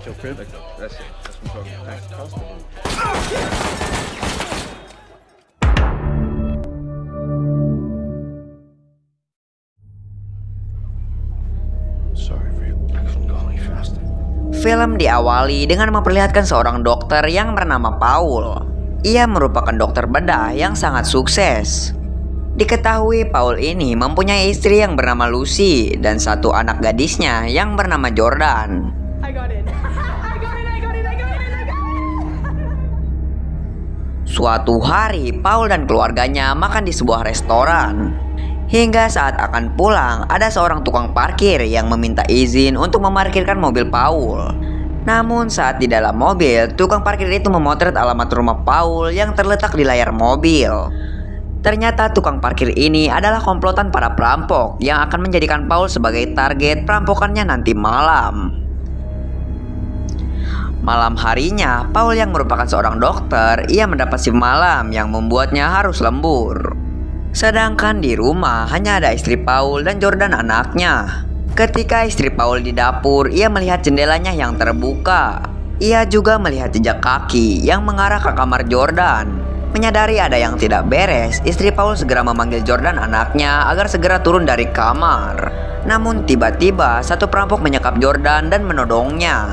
your crib? That's it. That's what I'm talking. Thanks. Constable. Sorry for your phone calling faster. Film diawali dengan memperlihatkan seorang dokter yang bernama Paul. Ia merupakan dokter bedah yang sangat sukses. Diketahui Paul ini mempunyai istri yang bernama Lucy dan satu anak gadisnya yang bernama Jordan. Suatu hari, Paul dan keluarganya makan di sebuah restoran. Hingga saat akan pulang, ada seorang tukang parkir yang meminta izin untuk memarkirkan mobil Paul. Namun saat di dalam mobil, tukang parkir itu memotret alamat rumah Paul yang terletak di layar mobil. Ternyata tukang parkir ini adalah komplotan para perampok yang akan menjadikan Paul sebagai target perampokannya nanti malam. Malam harinya, Paul yang merupakan seorang dokter, ia mendapat shift malam yang membuatnya harus lembur. Sedangkan di rumah hanya ada istri Paul dan Jordan anaknya. Ketika istri Paul di dapur, ia melihat jendelanya yang terbuka. Ia juga melihat jejak kaki yang mengarah ke kamar Jordan. Menyadari ada yang tidak beres, istri Paul segera memanggil Jordan anaknya agar segera turun dari kamar. Namun tiba-tiba satu perampok menyekap Jordan dan menodongnya.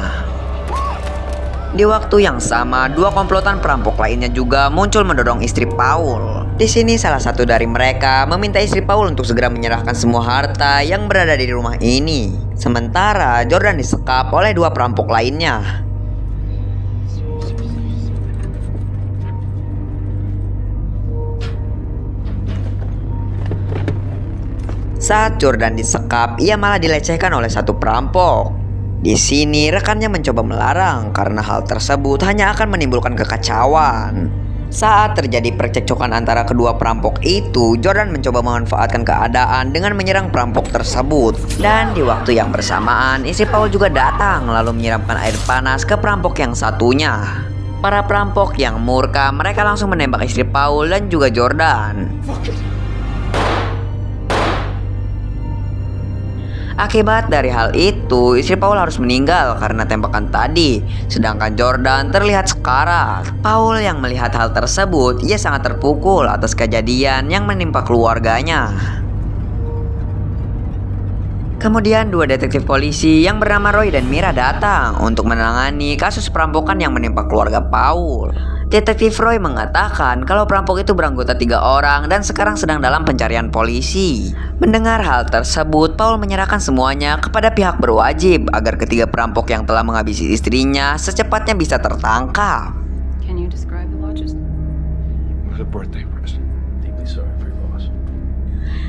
Di waktu yang sama, dua komplotan perampok lainnya juga muncul mendorong istri Paul. Di sini salah satu dari mereka meminta istri Paul untuk segera menyerahkan semua harta yang berada di rumah ini. Sementara Jordan disekap oleh dua perampok lainnya. Saat Jordan disekap, ia malah dilecehkan oleh satu perampok. Di sini rekannya mencoba melarang karena hal tersebut hanya akan menimbulkan kekacauan. Saat terjadi percekcokan antara kedua perampok itu, Jordan mencoba memanfaatkan keadaan dengan menyerang perampok tersebut. Dan di waktu yang bersamaan, istri Paul juga datang lalu menyiramkan air panas ke perampok yang satunya. Para perampok yang murka, mereka langsung menembak istri Paul dan juga Jordan. Akibat dari hal itu, istri Paul harus meninggal karena tembakan tadi. Sedangkan Jordan terlihat sekarat. Paul yang melihat hal tersebut, ia sangat terpukul atas kejadian yang menimpa keluarganya. Kemudian dua detektif polisi yang bernama Roy dan Mira datang untuk menangani kasus perampokan yang menimpa keluarga Paul. Detektif Roy mengatakan kalau perampok itu beranggota 3 orang dan sekarang sedang dalam pencarian polisi. Mendengar hal tersebut, Paul menyerahkan semuanya kepada pihak berwajib agar ketiga perampok yang telah menghabisi istrinya secepatnya bisa tertangkap. Can you describe the logistics? It was a birthday present. Deeply sorry for your loss.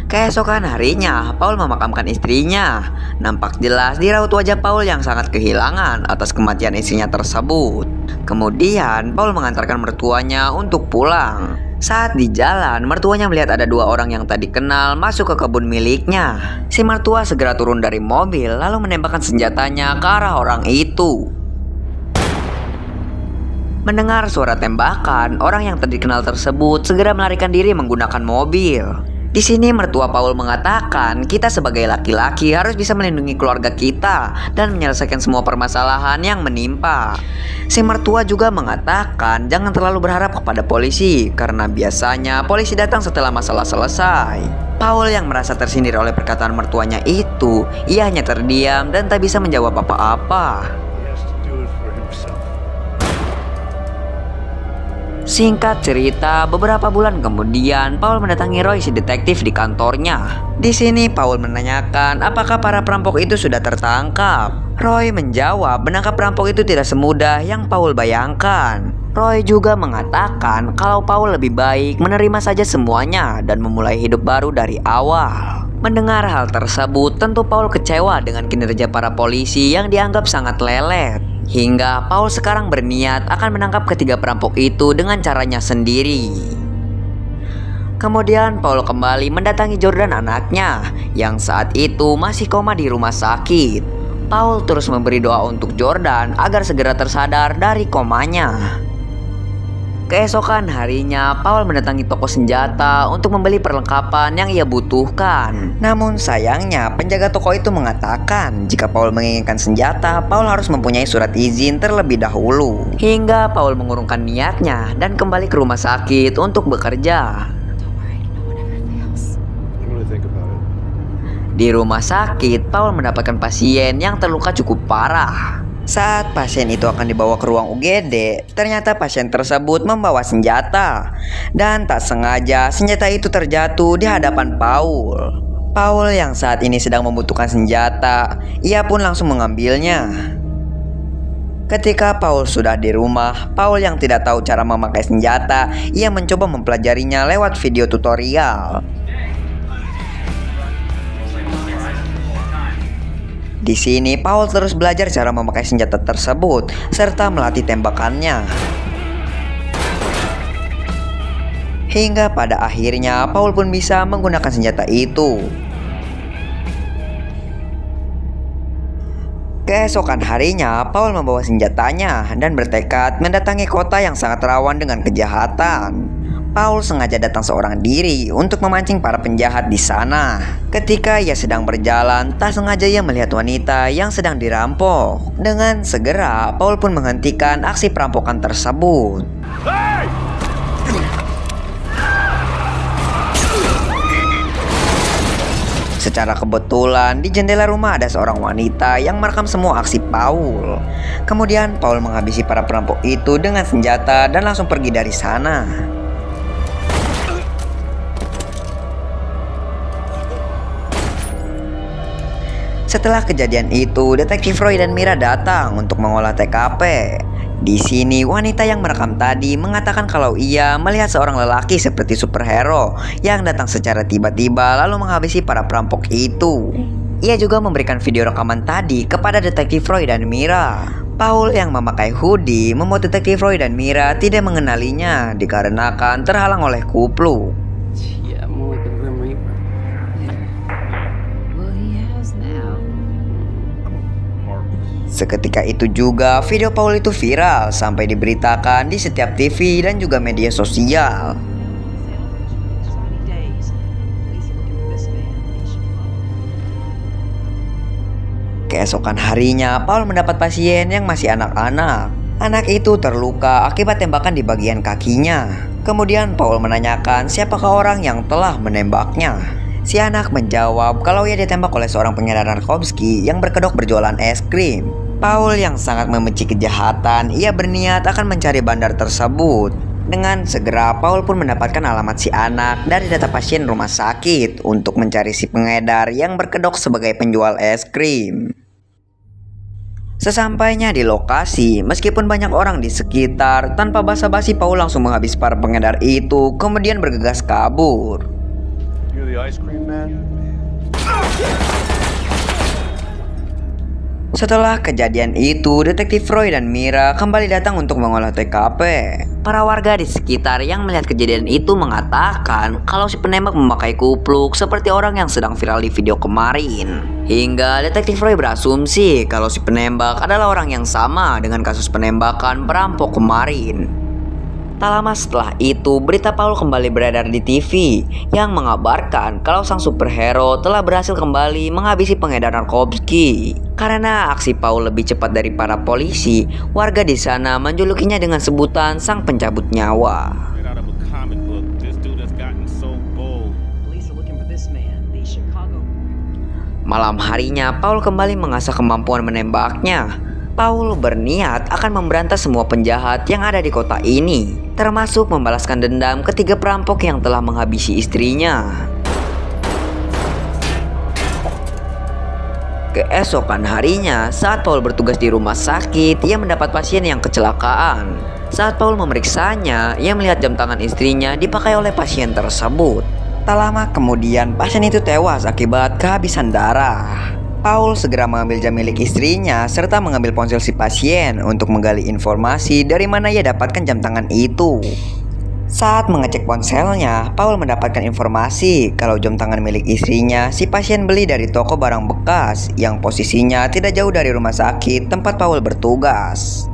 Keesokan harinya, Paul memakamkan istrinya. Nampak jelas di raut wajah Paul yang sangat kehilangan atas kematian istrinya tersebut. Kemudian, Paul mengantarkan mertuanya untuk pulang. Saat di jalan, mertuanya melihat ada 2 orang yang tadi kenal masuk ke kebun miliknya. Si mertua segera turun dari mobil lalu menembakkan senjatanya ke arah orang itu. Mendengar suara tembakan, orang yang tadi kenal tersebut segera melarikan diri menggunakan mobil. Di sini mertua Paul mengatakan kita sebagai laki-laki harus bisa melindungi keluarga kita dan menyelesaikan semua permasalahan yang menimpa. Si mertua juga mengatakan jangan terlalu berharap kepada polisi karena biasanya polisi datang setelah masalah selesai. Paul yang merasa tersindir oleh perkataan mertuanya itu, ia hanya terdiam dan tak bisa menjawab apa-apa. Singkat cerita, beberapa bulan kemudian Paul mendatangi Roy si detektif di kantornya. Di sini Paul menanyakan apakah para perampok itu sudah tertangkap. Roy menjawab menangkap perampok itu tidak semudah yang Paul bayangkan. Roy juga mengatakan kalau Paul lebih baik menerima saja semuanya dan memulai hidup baru dari awal. Mendengar hal tersebut, tentu Paul kecewa dengan kinerja para polisi yang dianggap sangat lelet. Hingga Paul sekarang berniat akan menangkap ketiga perampok itu dengan caranya sendiri. Kemudian Paul kembali mendatangi Jordan anaknya yang saat itu masih koma di rumah sakit. Paul terus memberi doa untuk Jordan agar segera tersadar dari komanya. Keesokan harinya, Paul mendatangi toko senjata untuk membeli perlengkapan yang ia butuhkan. Namun sayangnya, penjaga toko itu mengatakan jika Paul menginginkan senjata, Paul harus mempunyai surat izin terlebih dahulu. Hingga Paul mengurungkan niatnya dan kembali ke rumah sakit untuk bekerja. Don't worry, no one ever fails. I'm gonna think about it. Di rumah sakit, Paul mendapatkan pasien yang terluka cukup parah. Saat pasien itu akan dibawa ke ruang UGD, ternyata pasien tersebut membawa senjata. Dan tak sengaja, senjata itu terjatuh di hadapan Paul. Paul yang saat ini sedang membutuhkan senjata, ia pun langsung mengambilnya. Ketika Paul sudah di rumah, Paul yang tidak tahu cara memakai senjata, ia mencoba mempelajarinya lewat video tutorial. Di sini, Paul terus belajar cara memakai senjata tersebut serta melatih tembakannya. Hingga pada akhirnya, Paul pun bisa menggunakan senjata itu. Keesokan harinya, Paul membawa senjatanya dan bertekad mendatangi kota yang sangat rawan dengan kejahatan. Paul sengaja datang seorang diri untuk memancing para penjahat di sana. Ketika ia sedang berjalan, tak sengaja ia melihat wanita yang sedang dirampok. Dengan segera, Paul pun menghentikan aksi perampokan tersebut. Secara kebetulan, di jendela rumah ada seorang wanita yang merekam semua aksi Paul. Kemudian, Paul menghabisi para perampok itu dengan senjata dan langsung pergi dari sana. Setelah kejadian itu, detektif Roy dan Mira datang untuk mengolah TKP. Di sini, wanita yang merekam tadi mengatakan kalau ia melihat seorang lelaki seperti superhero yang datang secara tiba-tiba lalu menghabisi para perampok itu. Ia juga memberikan video rekaman tadi kepada detektif Roy dan Mira. Paul yang memakai hoodie membuat detektif Roy dan Mira tidak mengenalinya dikarenakan terhalang oleh kupluk. Yeah, more like a Grim Reaper. Well, he has now. Seketika itu juga video Paul itu viral sampai diberitakan di setiap TV dan juga media sosial. Keesokan harinya, Paul mendapat pasien yang masih anak-anak. Anak itu terluka akibat tembakan di bagian kakinya. Kemudian Paul menanyakan siapakah orang yang telah menembaknya. Si anak menjawab kalau ia ditembak oleh seorang pengedar narkoba yang berkedok berjualan es krim. Paul yang sangat membenci kejahatan, ia berniat akan mencari bandar tersebut. Dengan segera, Paul pun mendapatkan alamat si anak dari data pasien rumah sakit untuk mencari si pengedar yang berkedok sebagai penjual es krim. Sesampainya di lokasi, meskipun banyak orang di sekitar, tanpa basa-basi Paul langsung menghabisi para pengedar itu, kemudian bergegas kabur. You're the ice cream man? Setelah kejadian itu, detektif Roy dan Mira kembali datang untuk mengolah TKP. Para warga di sekitar yang melihat kejadian itu mengatakan kalau si penembak memakai kupluk seperti orang yang sedang viral di video kemarin. Hingga detektif Roy berasumsi kalau si penembak adalah orang yang sama dengan kasus penembakan perampok kemarin. Tak lama setelah itu, berita Paul kembali beredar di TV yang mengabarkan kalau sang superhero telah berhasil kembali menghabisi pengedar narkoba. Karena aksi Paul lebih cepat dari para polisi, warga di sana menjulukinya dengan sebutan sang pencabut nyawa. Malam harinya, Paul kembali mengasah kemampuan menembaknya. Paul berniat akan memberantas semua penjahat yang ada di kota ini, termasuk membalaskan dendam ketiga perampok yang telah menghabisi istrinya. Keesokan harinya, saat Paul bertugas di rumah sakit, ia mendapat pasien yang kecelakaan. Saat Paul memeriksanya, ia melihat jam tangan istrinya dipakai oleh pasien tersebut. Tak lama kemudian, pasien itu tewas akibat kehabisan darah. Paul segera mengambil jam milik istrinya serta mengambil ponsel si pasien untuk menggali informasi dari mana ia dapatkan jam tangan itu. Saat mengecek ponselnya, Paul mendapatkan informasi kalau jam tangan milik istrinya si pasien beli dari toko barang bekas yang posisinya tidak jauh dari rumah sakit tempat Paul bertugas.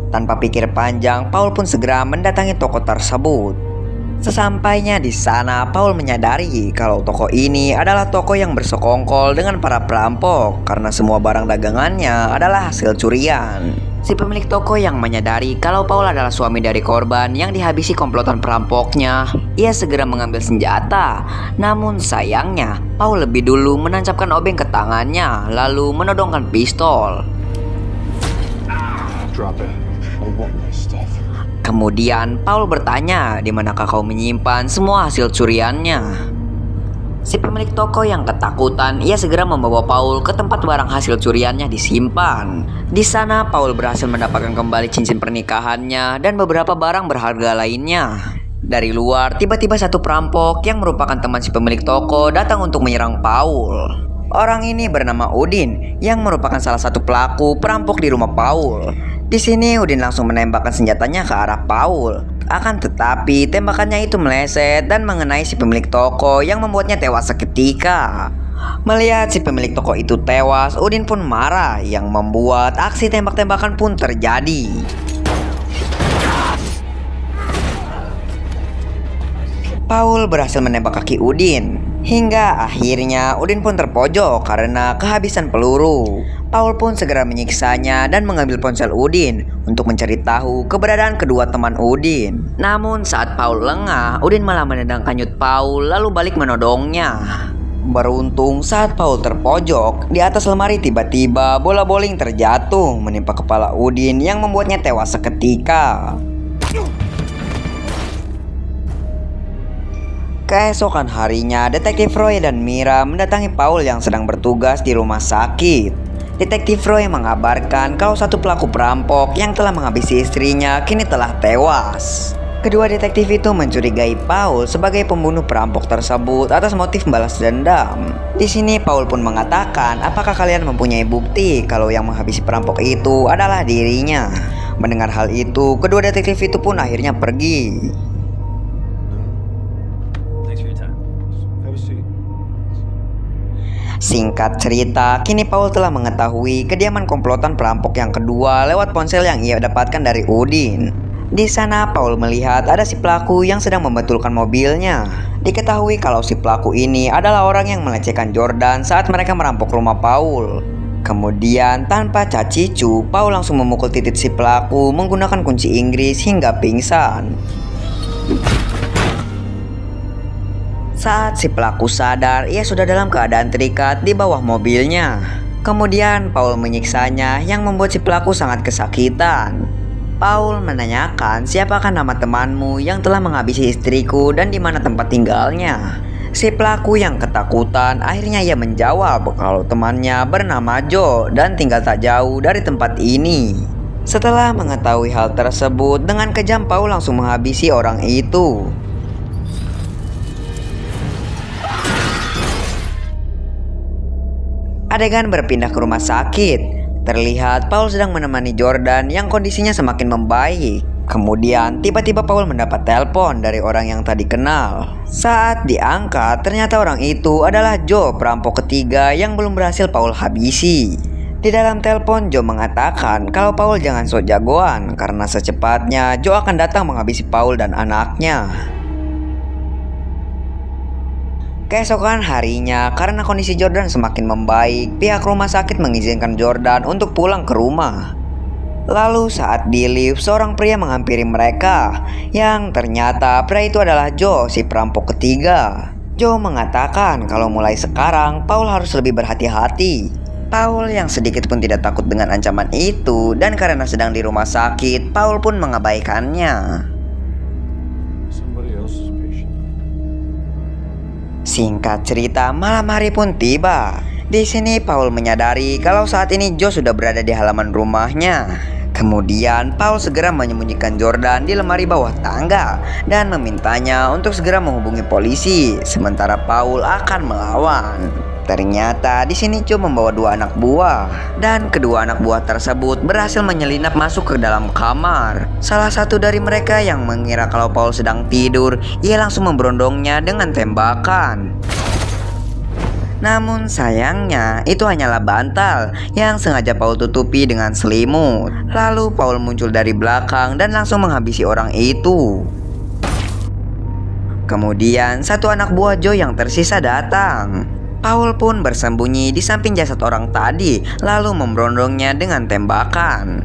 Tanpa pikir panjang, Paul pun segera mendatangi toko tersebut. Sesampainya di sana, Paul menyadari kalau toko ini adalah toko yang bersekongkol dengan para perampok karena semua barang dagangannya adalah hasil curian. Si pemilik toko yang menyadari kalau Paul adalah suami dari korban yang dihabisi komplotan perampoknya, ia segera mengambil senjata. Namun sayangnya, Paul lebih dulu menancapkan obeng ke tangannya, lalu menodongkan pistol. Drop it. I want my stuff. Kemudian Paul bertanya, di manakah kau menyimpan semua hasil curiannya? Si pemilik toko yang ketakutan, ia segera membawa Paul ke tempat barang hasil curiannya disimpan. Di sana Paul berhasil mendapatkan kembali cincin pernikahannya dan beberapa barang berharga lainnya. Dari luar, tiba-tiba satu perampok yang merupakan teman si pemilik toko datang untuk menyerang Paul. Orang ini bernama Udin, yang merupakan salah satu pelaku perampok di rumah Paul. Di sini Udin langsung menembakkan senjatanya ke arah Paul. Akan tetapi tembakannya itu meleset dan mengenai si pemilik toko yang membuatnya tewas seketika. Melihat si pemilik toko itu tewas, Udin pun marah yang membuat aksi tembak-tembakan pun terjadi. Paul berhasil menembak kaki Udin. Hingga akhirnya Udin pun terpojok karena kehabisan peluru. Paul pun segera menyiksanya dan mengambil ponsel Udin untuk mencari tahu keberadaan kedua teman Udin. Namun saat Paul lengah, Udin malah menendang kanyut Paul lalu balik menodongnya. Beruntung saat Paul terpojok, di atas lemari tiba-tiba bola bowling terjatuh menimpa kepala Udin yang membuatnya tewas seketika. Keesokan harinya, Detektif Roy dan Mira mendatangi Paul yang sedang bertugas di rumah sakit. Detektif Roy mengabarkan kalau satu pelaku perampok yang telah menghabisi istrinya kini telah tewas. Kedua detektif itu mencurigai Paul sebagai pembunuh perampok tersebut atas motif balas dendam. Di sini Paul pun mengatakan, apakah kalian mempunyai bukti kalau yang menghabisi perampok itu adalah dirinya? Mendengar hal itu, kedua detektif itu pun akhirnya pergi. Singkat cerita, kini Paul telah mengetahui kediaman komplotan perampok yang kedua lewat ponsel yang ia dapatkan dari Udin. Di sana Paul melihat ada si pelaku yang sedang membetulkan mobilnya. Diketahui kalau si pelaku ini adalah orang yang melecehkan Jordan saat mereka merampok rumah Paul. Kemudian tanpa cacicu, Paul langsung memukul titik si pelaku menggunakan kunci Inggris hingga pingsan. Saat si pelaku sadar, ia sudah dalam keadaan terikat di bawah mobilnya. Kemudian Paul menyiksanya yang membuat si pelaku sangat kesakitan. Paul menanyakan, siapakah nama temanmu yang telah menghabisi istriku dan di mana tempat tinggalnya? Si pelaku yang ketakutan akhirnya ia menjawab kalau temannya bernama Joe dan tinggal tak jauh dari tempat ini. Setelah mengetahui hal tersebut, dengan kejam Paul langsung menghabisi orang itu. Adegan berpindah ke rumah sakit. Terlihat Paul sedang menemani Jordan yang kondisinya semakin membaik. Kemudian tiba-tiba Paul mendapat telepon dari orang yang tadi kenal. Saat diangkat, ternyata orang itu adalah Joe, perampok ketiga yang belum berhasil Paul habisi. Di dalam telepon Joe mengatakan kalau Paul jangan sok jagoan karena secepatnya Joe akan datang menghabisi Paul dan anaknya. Keesokan harinya, karena kondisi Jordan semakin membaik, pihak rumah sakit mengizinkan Jordan untuk pulang ke rumah. Lalu saat di lift, seorang pria menghampiri mereka, yang ternyata pria itu adalah Joe, si perampok ketiga. Joe mengatakan kalau mulai sekarang Paul harus lebih berhati-hati. Paul yang sedikit pun tidak takut dengan ancaman itu, dan karena sedang di rumah sakit, Paul pun mengabaikannya. Singkat cerita, malam hari pun tiba. Di sini Paul menyadari kalau saat ini Joe sudah berada di halaman rumahnya. Kemudian Paul segera menyembunyikan Jordan di lemari bawah tangga dan memintanya untuk segera menghubungi polisi, sementara Paul akan melawan. Ternyata di sini Joe membawa dua anak buah, dan kedua anak buah tersebut berhasil menyelinap masuk ke dalam kamar. Salah satu dari mereka yang mengira kalau Paul sedang tidur, ia langsung memberondongnya dengan tembakan. Namun sayangnya itu hanyalah bantal yang sengaja Paul tutupi dengan selimut. Lalu Paul muncul dari belakang dan langsung menghabisi orang itu. Kemudian satu anak buah Joe yang tersisa datang. Paul pun bersembunyi di samping jasad orang tadi, lalu memberondongnya dengan tembakan.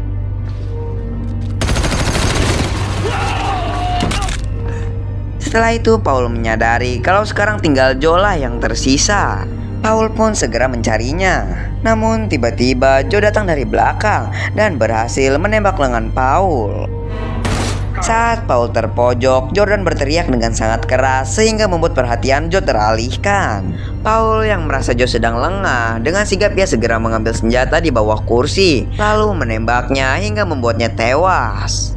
Setelah itu Paul menyadari kalau sekarang tinggal Joe lah yang tersisa. Paul pun segera mencarinya. Namun tiba-tiba Joe datang dari belakang dan berhasil menembak lengan Paul. Saat Paul terpojok, Jordan berteriak dengan sangat keras sehingga membuat perhatian Joe teralihkan. Paul yang merasa Joe sedang lengah, dengan sigap ia segera mengambil senjata di bawah kursi, lalu menembaknya hingga membuatnya tewas.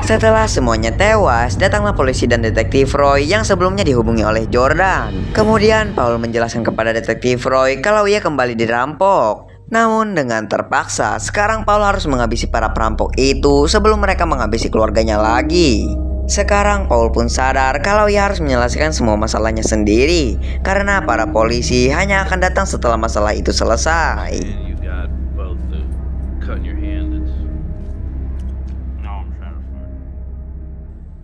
Setelah semuanya tewas, datanglah polisi dan detektif Roy yang sebelumnya dihubungi oleh Jordan. Kemudian Paul menjelaskan kepada detektif Roy kalau ia kembali dirampok. Namun dengan terpaksa, sekarang Paul harus menghabisi para perampok itu sebelum mereka menghabisi keluarganya lagi. Sekarang Paul pun sadar kalau ia harus menyelesaikan semua masalahnya sendiri, karena para polisi hanya akan datang setelah masalah itu selesai. And you got both the cut in your hand. No, I'm trying to find.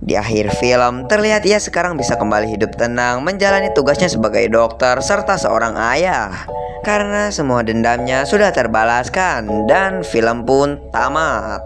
Di akhir film, terlihat ia sekarang bisa kembali hidup tenang menjalani tugasnya sebagai dokter serta seorang ayah. Karena semua dendamnya sudah terbalaskan dan film pun tamat.